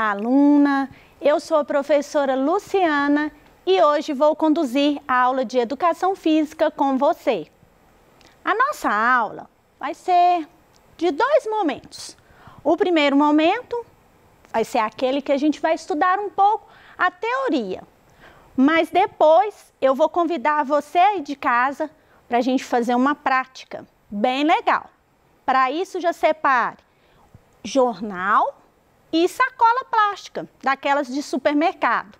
Olá, aluna! Eu sou a professora Luciana e hoje vou conduzir a aula de Educação Física com você. A nossa aula vai ser de dois momentos. O primeiro momento vai ser aquele que a gente vai estudar um pouco a teoria. Mas depois eu vou convidar você aí de casa para a gente fazer uma prática bem legal. Para isso já separe jornal e sacola plástica, daquelas de supermercado.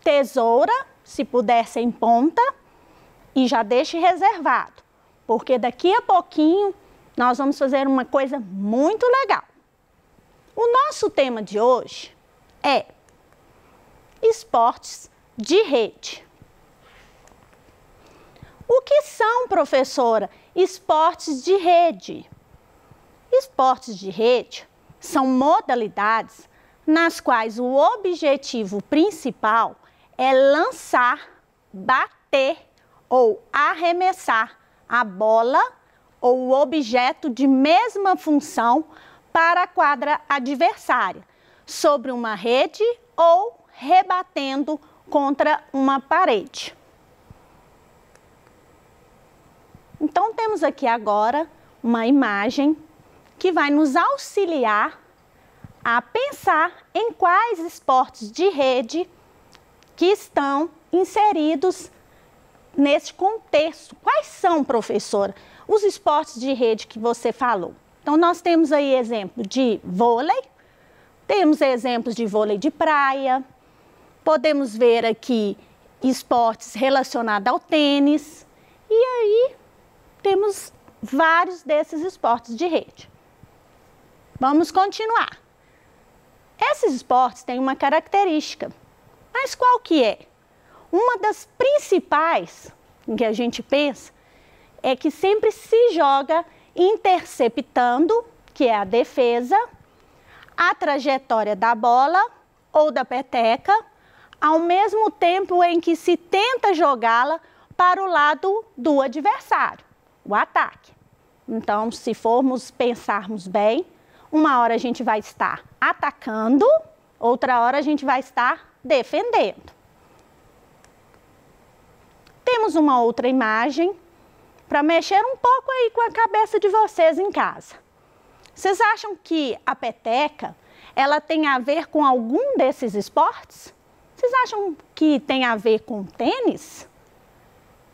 Tesoura, se puder sem ponta, e já deixe reservado, porque daqui a pouquinho nós vamos fazer uma coisa muito legal. O nosso tema de hoje é esportes de rede. O que são, professora, esportes de rede? Esportes de rede são modalidades nas quais o objetivo principal é lançar, bater ou arremessar a bola ou o objeto de mesma função para a quadra adversária, sobre uma rede ou rebatendo contra uma parede. Então, temos aqui agora uma imagem que vai nos auxiliar a pensar em quais esportes de rede que estão inseridos nesse contexto. Quais são, professora, os esportes de rede que você falou? Então, nós temos aí exemplo de vôlei, temos exemplos de vôlei de praia, podemos ver aqui esportes relacionados ao tênis, e aí temos vários desses esportes de rede. Vamos continuar. Esses esportes têm uma característica, mas qual que é? Uma das principais em que a gente pensa é que sempre se joga interceptando, que é a defesa, a trajetória da bola ou da peteca, ao mesmo tempo em que se tenta jogá-la para o lado do adversário, o ataque. Então, se formos pensarmos bem, uma hora a gente vai estar atacando, outra hora a gente vai estar defendendo. Temos uma outra imagem para mexer um pouco aí com a cabeça de vocês em casa. Vocês acham que a peteca, ela tem a ver com algum desses esportes? Vocês acham que tem a ver com tênis?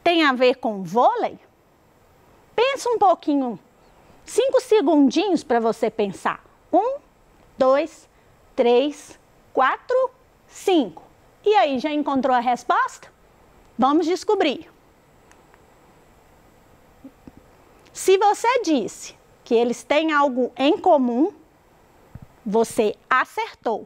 Tem a ver com vôlei? Pensa um pouquinho, 5 segundinhos para você pensar. 1, 2, 3, 4, 5. E aí, já encontrou a resposta? Vamos descobrir. Se você disse que eles têm algo em comum, você acertou.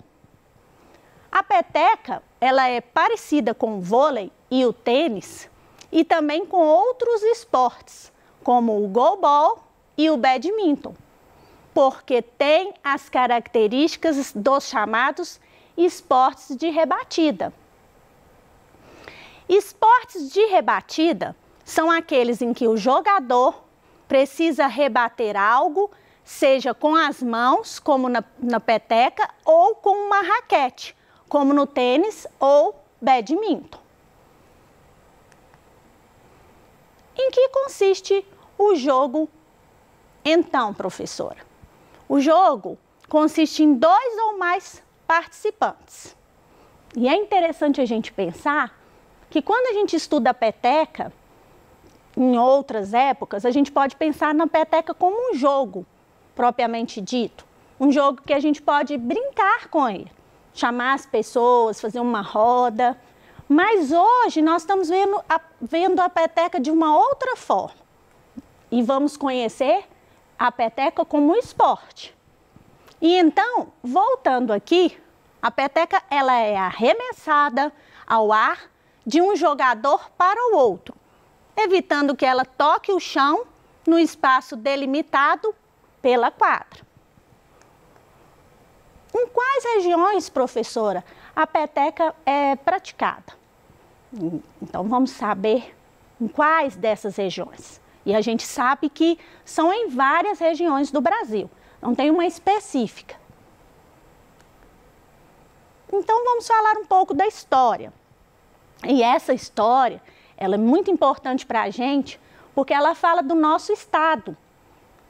A peteca, ela é parecida com o vôlei e o tênis e também com outros esportes, como o goalball e o badminton, porque tem as características dos chamados esportes de rebatida. Esportes de rebatida são aqueles em que o jogador precisa rebater algo, seja com as mãos, como na peteca, ou com uma raquete, como no tênis ou badminton. Em que consiste o jogo, então, professora? O jogo consiste em 2 ou mais participantes. E é interessante a gente pensar que quando a gente estuda a peteca, em outras épocas, a gente pode pensar na peteca como um jogo, propriamente dito. Um jogo que a gente pode brincar com ele, chamar as pessoas, fazer uma roda. Mas hoje nós estamos vendo a peteca de uma outra forma. E vamos conhecer a peteca como esporte. E então, voltando aqui, a peteca ela é arremessada ao ar de um jogador para o outro, evitando que ela toque o chão no espaço delimitado pela quadra. Em quais regiões, professora, a peteca é praticada? Então, vamos saber em quais dessas regiões. E a gente sabe que são em várias regiões do Brasil, não tem uma específica. Então vamos falar um pouco da história. E essa história, ela é muito importante para a gente, porque ela fala do nosso estado.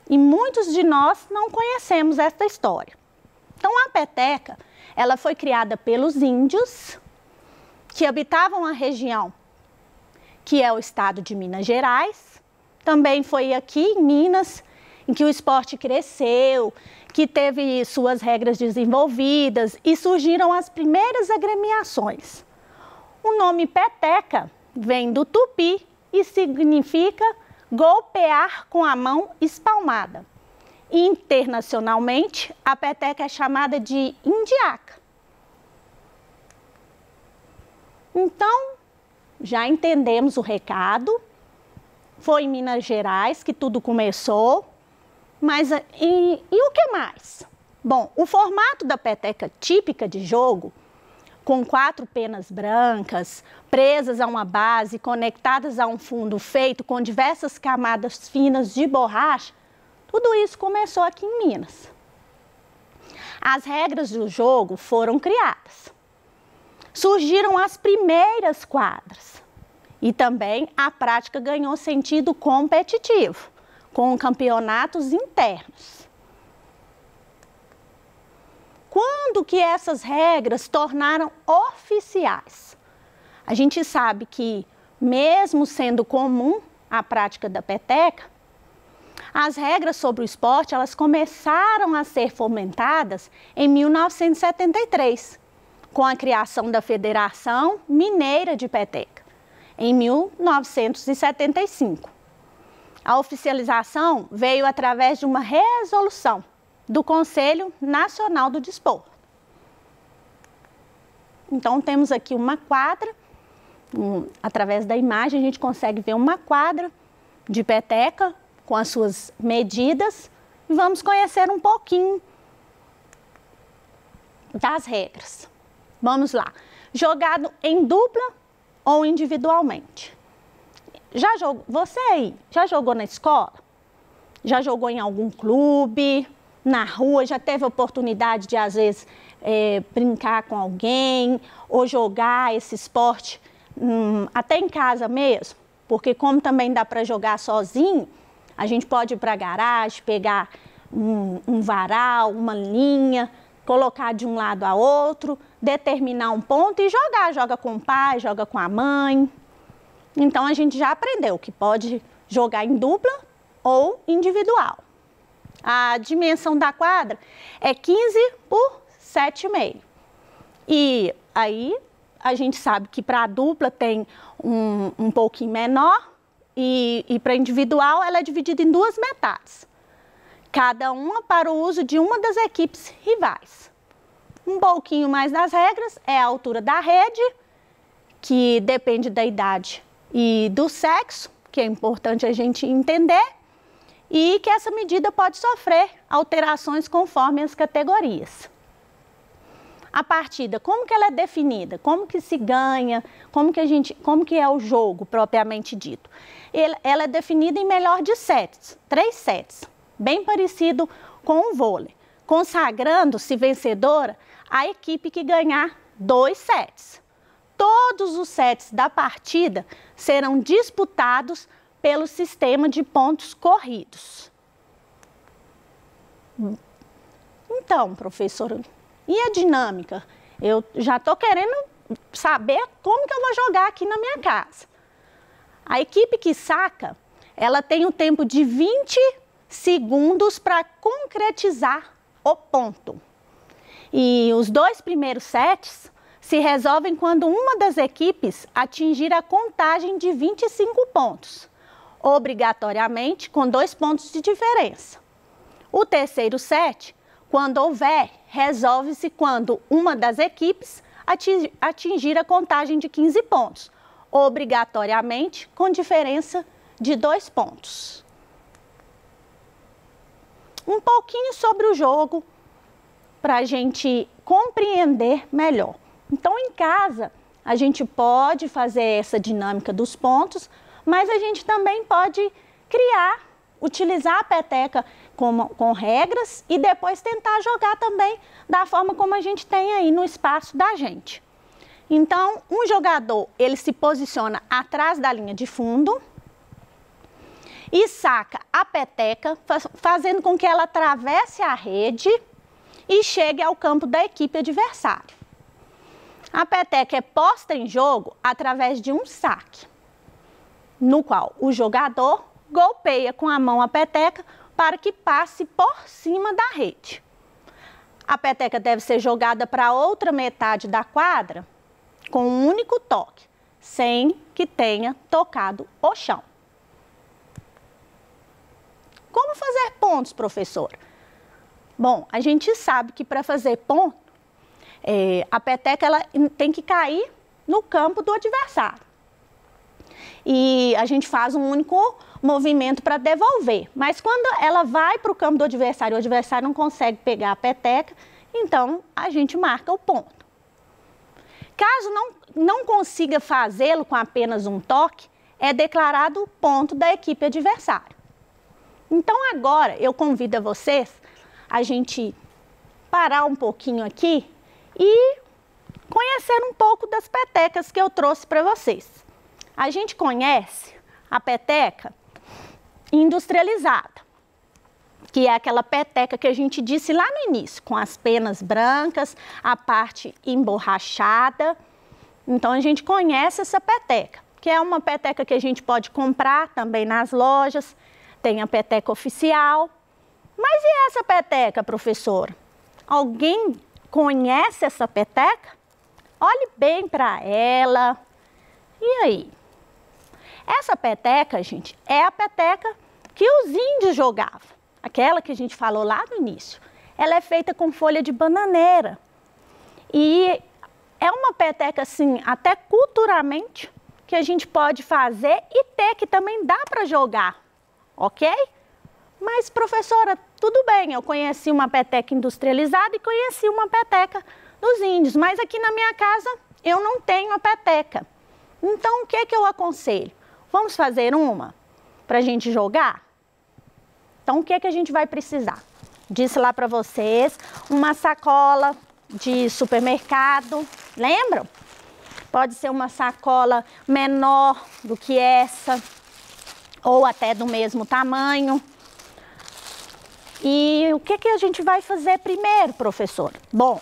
E muitos de nós não conhecemos esta história. Então a peteca, ela foi criada pelos índios que habitavam a região que é o estado de Minas Gerais. Também foi aqui em Minas em que o esporte cresceu, que teve suas regras desenvolvidas e surgiram as primeiras agremiações. O nome peteca vem do tupi e significa golpear com a mão espalmada. Internacionalmente, a peteca é chamada de indiaca. Então, já entendemos o recado. Foi em Minas Gerais que tudo começou. Mas e o que mais? Bom, o formato da peteca típica de jogo, com 4 penas brancas, presas a uma base, conectadas a um fundo feito com diversas camadas finas de borracha, tudo isso começou aqui em Minas. As regras do jogo foram criadas. Surgiram as primeiras quadras e também a prática ganhou sentido competitivo, com campeonatos internos. Quando que essas regras tornaram oficiais? A gente sabe que, mesmo sendo comum a prática da peteca, as regras sobre o esporte elas começaram a ser fomentadas em 1973, com a criação da Federação Mineira de Peteca, em 1975. A oficialização veio através de uma resolução do Conselho Nacional do Desporto. Então, temos aqui uma quadra, através da imagem a gente consegue ver uma quadra de peteca com as suas medidas e vamos conhecer um pouquinho das regras. Vamos lá. Jogado em dupla ou individualmente? Você aí, já jogou na escola? Já jogou em algum clube? Na rua? Já teve oportunidade de, às vezes, brincar com alguém? Ou jogar esse esporte até em casa mesmo? Porque como também dá para jogar sozinho, a gente pode ir para a garagem, pegar um varal, uma linha, colocar de um lado a outro, determinar um ponto e jogar. Joga com o pai, joga com a mãe. Então, a gente já aprendeu que pode jogar em dupla ou individual. A dimensão da quadra é 15 por 7,5. E aí, a gente sabe que para a dupla tem um pouquinho menor e para individual ela é dividida em 2 metades. Cada uma para o uso de uma das equipes rivais. Um pouquinho mais das regras é a altura da rede, que depende da idade e do sexo, que é importante a gente entender, e que essa medida pode sofrer alterações conforme as categorias. A partida, como que ela é definida? Como que se ganha? Como que é o jogo propriamente dito? Ela é definida em melhor de sets, 3 sets, bem parecido com o vôlei, consagrando-se vencedora a equipe que ganhar 2 sets. Todos os sets da partida serão disputados pelo sistema de pontos corridos. Então, professora, e a dinâmica? Eu já estou querendo saber como que eu vou jogar aqui na minha casa. A equipe que saca, ela tem um tempo de 20 segundos para concretizar o ponto. E os 2 primeiros sets se resolvem quando uma das equipes atingir a contagem de 25 pontos, obrigatoriamente com 2 pontos de diferença. O terceiro set, quando houver, resolve-se quando uma das equipes atingir a contagem de 15 pontos, obrigatoriamente com diferença de 2 pontos. Um pouquinho sobre o jogo para a gente compreender melhor. Então, em casa, a gente pode fazer essa dinâmica dos pontos, mas a gente também pode utilizar a peteca com regras e depois tentar jogar também da forma como a gente tem aí no espaço da gente. Então, um jogador, ele se posiciona atrás da linha de fundo e saca a peteca, fazendo com que ela atravesse a rede e chegue ao campo da equipe adversária. A peteca é posta em jogo através de um saque, no qual o jogador golpeia com a mão a peteca para que passe por cima da rede. A peteca deve ser jogada para outra metade da quadra com um único toque, sem que tenha tocado o chão. Como fazer pontos, professora? Bom, a gente sabe que para fazer ponto, a peteca ela tem que cair no campo do adversário. E a gente faz um único movimento para devolver. Mas quando ela vai para o campo do adversário, o adversário não consegue pegar a peteca, então a gente marca o ponto. Caso não consiga fazê-lo com apenas um toque, é declarado o ponto da equipe adversária. Então agora eu convido a vocês a gente parar um pouquinho aqui e conhecer um pouco das petecas que eu trouxe para vocês. A gente conhece a peteca industrializada, que é aquela peteca que a gente disse lá no início, com as penas brancas, a parte emborrachada. Então a gente conhece essa peteca, que é uma peteca que a gente pode comprar também nas lojas, tem a peteca oficial. Mas e essa peteca, professora? Alguém conhece essa peteca? Olhe bem para ela. E aí? Essa peteca, gente, é a peteca que os índios jogavam. Aquela que a gente falou lá no início. Ela é feita com folha de bananeira. E é uma peteca, assim, até culturalmente, que a gente pode fazer e ter, que também dá para jogar, ok? Mas, professora, tudo bem, eu conheci uma peteca industrializada e conheci uma peteca dos índios, mas aqui na minha casa eu não tenho a peteca. Então, o que eu aconselho? Vamos fazer uma para a gente jogar? Então, o que a gente vai precisar? Disse lá para vocês, uma sacola de supermercado, lembram? Pode ser uma sacola menor do que essa, ou até do mesmo tamanho. E o que a gente vai fazer primeiro, professora? Bom,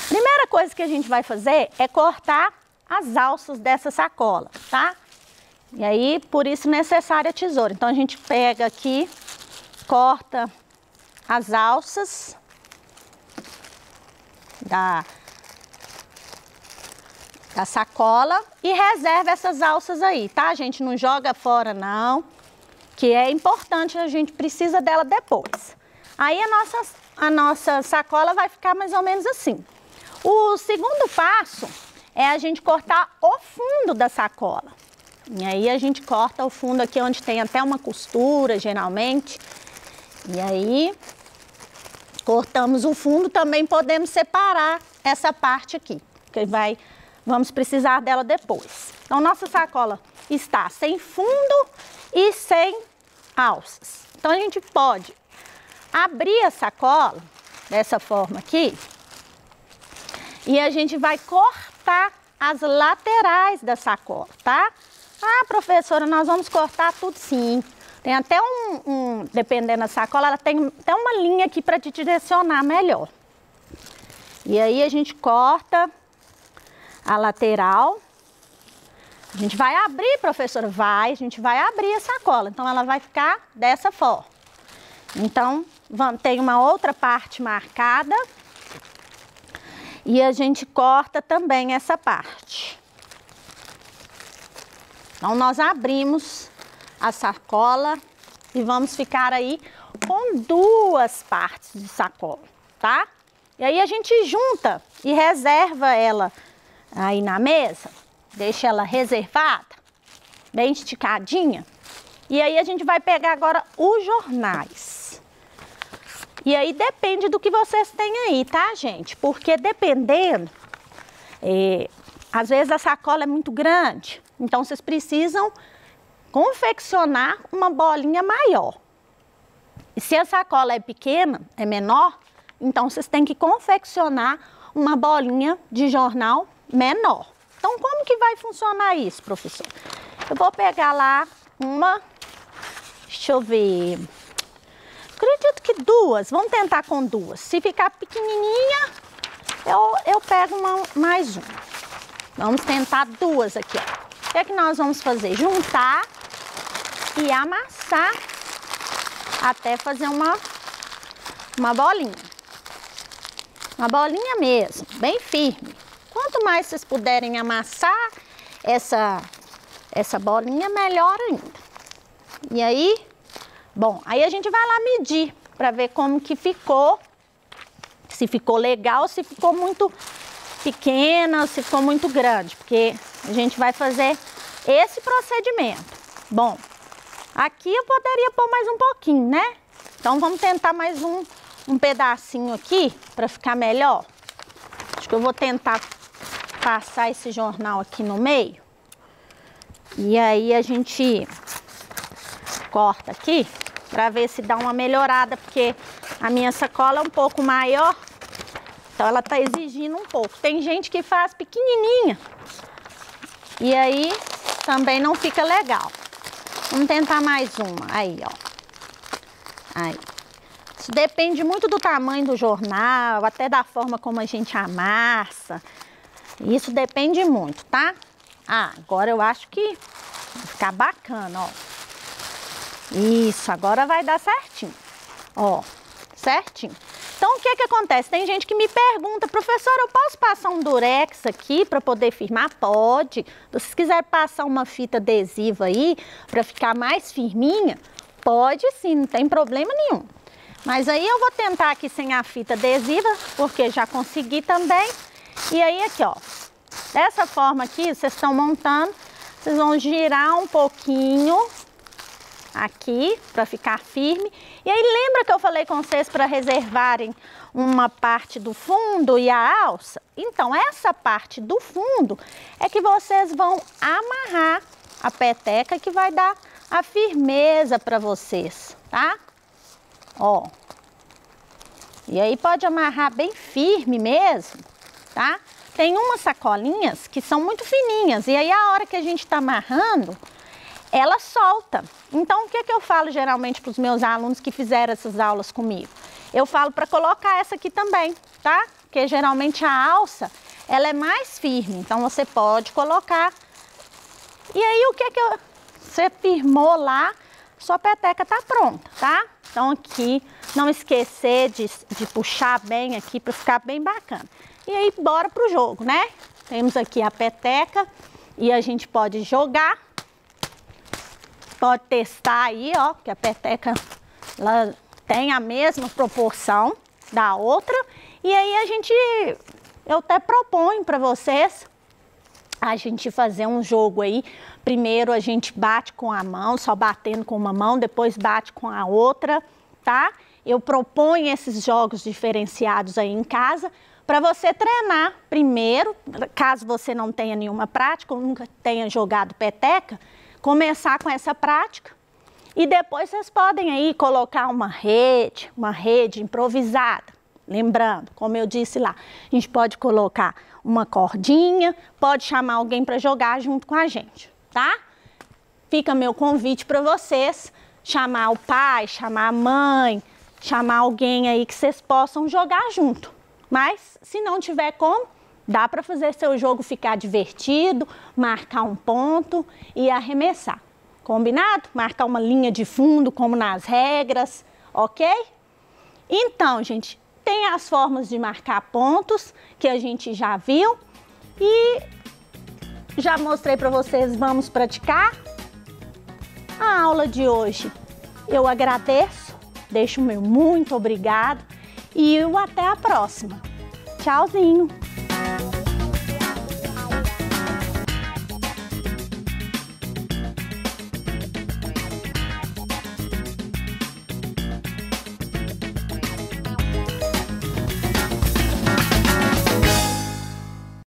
primeira coisa que a gente vai fazer é cortar as alças dessa sacola, tá? E aí, por isso, necessária a tesoura. Então, a gente pega aqui, corta as alças da sacola e reserva essas alças aí, tá, gente? Não joga fora, não, que é importante, a gente precisa dela depois. Aí, a nossa sacola vai ficar mais ou menos assim. O segundo passo é a gente cortar o fundo da sacola. E aí a gente corta o fundo aqui onde tem até uma costura, geralmente. E aí cortamos o fundo, também podemos separar essa parte aqui, que vamos precisar dela depois. Então nossa sacola está sem fundo e sem alças. Então a gente pode abrir a sacola dessa forma aqui e a gente vai cortar as laterais da sacola, tá? Ah, professora, nós vamos cortar tudo sim. Tem até dependendo da sacola, ela tem até uma linha aqui para te direcionar melhor. E aí a gente corta a lateral. A gente vai abrir, professora? Vai, a gente vai abrir a sacola. Então ela vai ficar dessa forma. Então, tem uma outra parte marcada. E a gente corta também essa parte. Então, nós abrimos a sacola e vamos ficar aí com duas partes de sacola, tá? E aí a gente junta e reserva ela aí na mesa, deixa ela reservada, bem esticadinha. E aí a gente vai pegar agora os jornais. E aí depende do que vocês têm aí, tá, gente? Porque dependendo, às vezes a sacola é muito grande, então vocês precisam confeccionar uma bolinha maior. E se a sacola é pequena, é menor, então vocês têm que confeccionar uma bolinha de jornal menor. Então, como que vai funcionar isso, professor? Eu vou pegar lá uma, deixa eu ver, acredito que duas, vamos tentar com duas. Se ficar pequenininha, eu pego mais uma. Vamos tentar duas aqui, ó. O que é que nós vamos fazer? Juntar e amassar até fazer uma bolinha. Uma bolinha mesmo, bem firme. Quanto mais vocês puderem amassar essa bolinha, melhor ainda. E aí, bom, aí a gente vai lá medir para ver como que ficou. Se ficou legal, se ficou muito pequena, se ficou muito grande. Porque a gente vai fazer esse procedimento. Bom, aqui eu poderia pôr mais um pouquinho, né? Então vamos tentar mais um pedacinho aqui para ficar melhor. Acho que eu vou tentar passar esse jornal aqui no meio. E aí a gente corta aqui para ver se dá uma melhorada, porque a minha sacola é um pouco maior, então ela tá exigindo um pouco. Tem gente que faz pequenininha e aí também não fica legal. Vamos tentar mais uma. Aí, ó. Aí. Isso depende muito do tamanho do jornal, até da forma como a gente amassa. Isso depende muito, tá? Ah, agora eu acho que vai ficar bacana, ó. Isso, agora vai dar certinho. Ó, certinho. Então, o que que acontece? Tem gente que me pergunta, professora, eu posso passar um durex aqui para poder firmar? Pode. Se vocês quiserem passar uma fita adesiva aí para ficar mais firminha, pode sim, não tem problema nenhum. Mas aí eu vou tentar aqui sem a fita adesiva, porque já consegui também. E aí aqui, ó, dessa forma aqui, vocês estão montando, vocês vão girar um pouquinho aqui para ficar firme. E aí lembra que eu falei com vocês para reservarem uma parte do fundo e a alça? Então essa parte do fundo é que vocês vão amarrar a peteca, que vai dar a firmeza para vocês, tá? Ó. E aí pode amarrar bem firme mesmo, tá? Tem umas sacolinhas que são muito fininhas e aí a hora que a gente está amarrando, ela solta. Então o que que eu falo geralmente para os meus alunos que fizeram essas aulas comigo? Eu falo para colocar essa aqui também, tá? Porque geralmente a alça, ela é mais firme, então você pode colocar. E aí o que que você firmou lá, sua peteca tá pronta, tá? Então aqui, não esquecer de puxar bem aqui para ficar bem bacana. E aí bora pro jogo, né? Temos aqui a peteca e a gente pode jogar. Pode testar aí, ó, que a peteca ela tem a mesma proporção da outra. E aí eu até proponho para vocês a gente fazer um jogo aí. Primeiro a gente bate com a mão, só batendo com uma mão, depois bate com a outra, tá? Eu proponho esses jogos diferenciados aí em casa para você treinar primeiro, caso você não tenha nenhuma prática ou nunca tenha jogado peteca, começar com essa prática e depois vocês podem aí colocar uma rede improvisada. Lembrando, como eu disse lá, a gente pode colocar uma cordinha, pode chamar alguém para jogar junto com a gente, tá? Fica meu convite para vocês, chamar o pai, chamar a mãe, chamar alguém aí que vocês possam jogar junto. Mas se não tiver como, dá para fazer seu jogo ficar divertido, marcar um ponto e arremessar. Combinado? Marcar uma linha de fundo, como nas regras, ok? Então, gente, tem as formas de marcar pontos que a gente já viu e já mostrei para vocês, vamos praticar. A aula de hoje eu agradeço, deixo o meu muito obrigado e até a próxima. Tchauzinho!